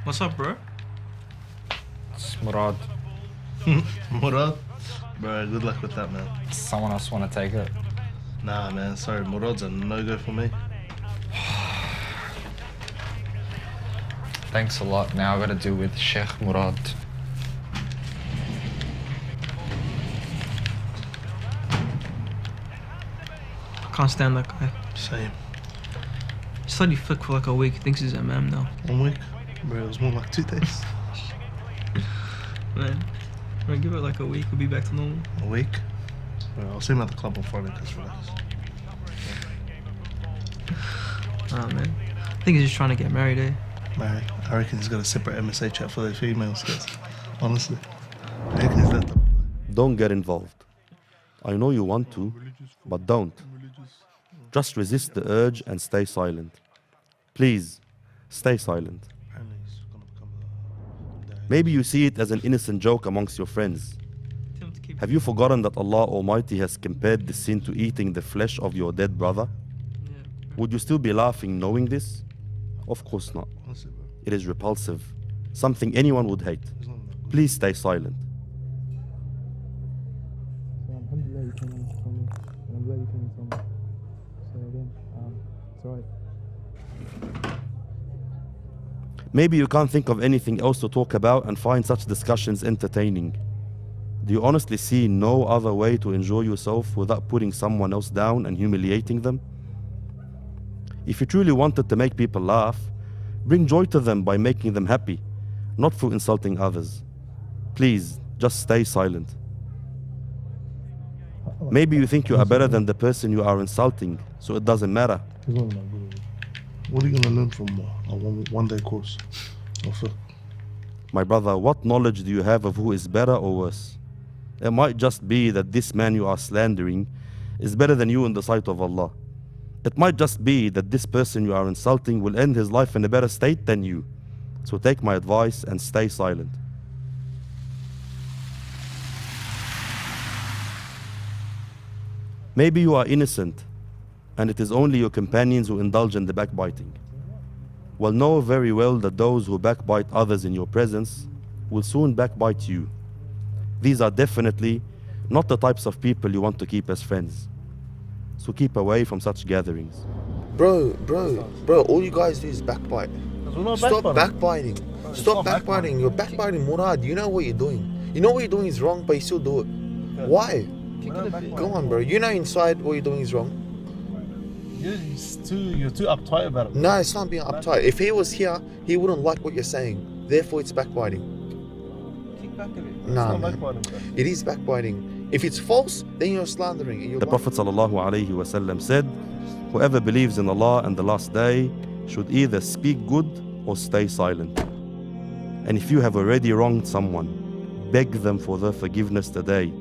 What's up, bro? It's Murad. Murad? Bro, good luck with that, man. Someone else want to take it? Nah, man, sorry, Murad's a no-go for me. Thanks a lot. Now I gotta deal with Sheikh Murad. I can't stand that guy. Same. Just let you flick for like a week. He thinks he's MM now. 1 week? Bro, it was more like 2 days. Man, give it like a week, we'll be back to normal. A week? Bro, I'll see him at the club on Friday, just relax. Oh man, I think he's just trying to get married, eh? Man, I reckon he's got a separate MSA chat for the females, guys. Honestly. I reckon he's let them. Don't get involved. I know you want to, but don't. Just resist the urge and stay silent. Please, stay silent. Apparently he's gonna become the Maybe you see it as an innocent joke amongst your friends. Tell him to keep. Have you forgotten that Allah Almighty has compared this sin to eating the flesh of your dead brother? Yeah. Would you still be laughing knowing this? Of course not. Honestly, bro. It is repulsive, something anyone would hate. He's not that good. Please stay silent. So alhamdulillah you came in for me. And I'm glad you came in for me. So again, it's alright. Maybe you can't think of anything else to talk about and find such discussions entertaining. Do you honestly see no other way to enjoy yourself without putting someone else down and humiliating them? If you truly wanted to make people laugh, bring joy to them by making them happy, not through insulting others. Please, just stay silent. Maybe you think you are better than the person you are insulting, so it doesn't matter. He's not that good. What are you gonna learn from a one-day course? My brother, what knowledge do you have of who is better or worse? It might just be that this man you are slandering is better than you in the sight of Allah. It might just be that this person you are insulting will end his life in a better state than you. So take my advice and stay silent. Maybe you are innocent, and it is only your companions who indulge in the backbiting. Well, know very well that those who backbite others in your presence will soon backbite you. These are definitely not the types of people you want to keep as friends. So keep away from such gatherings. Bro, all you guys do is backbite. Stop backbiting. Stop backbiting. You're backbiting Murad. You know what you're doing. You know what you're doing is wrong, but you still do it. Why? Go on, bro. You know inside what you're doing is wrong. You're too uptight about it. No, it's not being uptight. If he was here, he wouldn't like what you're saying. Therefore, it's backbiting. Kick back a bit. Nah, It's not man. backbiting, bro. It is backbiting. If it's false, then you're slandering. And you're The Prophet ﷺ said, whoever believes in Allah and the last day should either speak good or stay silent. And if you have already wronged someone, beg them for their forgiveness today,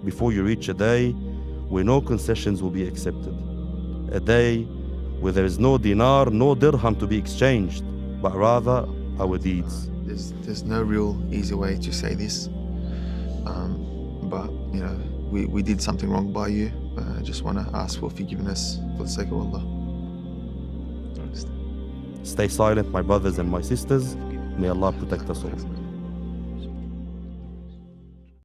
before you reach a day where no concessions will be accepted. A day where there is no dinar, no dirham to be exchanged, but rather our deeds. There's no real easy way to say this, but you know, we did something wrong by you. I just want to ask for forgiveness for the sake of Allah. Stay silent, my brothers and my sisters. May Allah protect us all.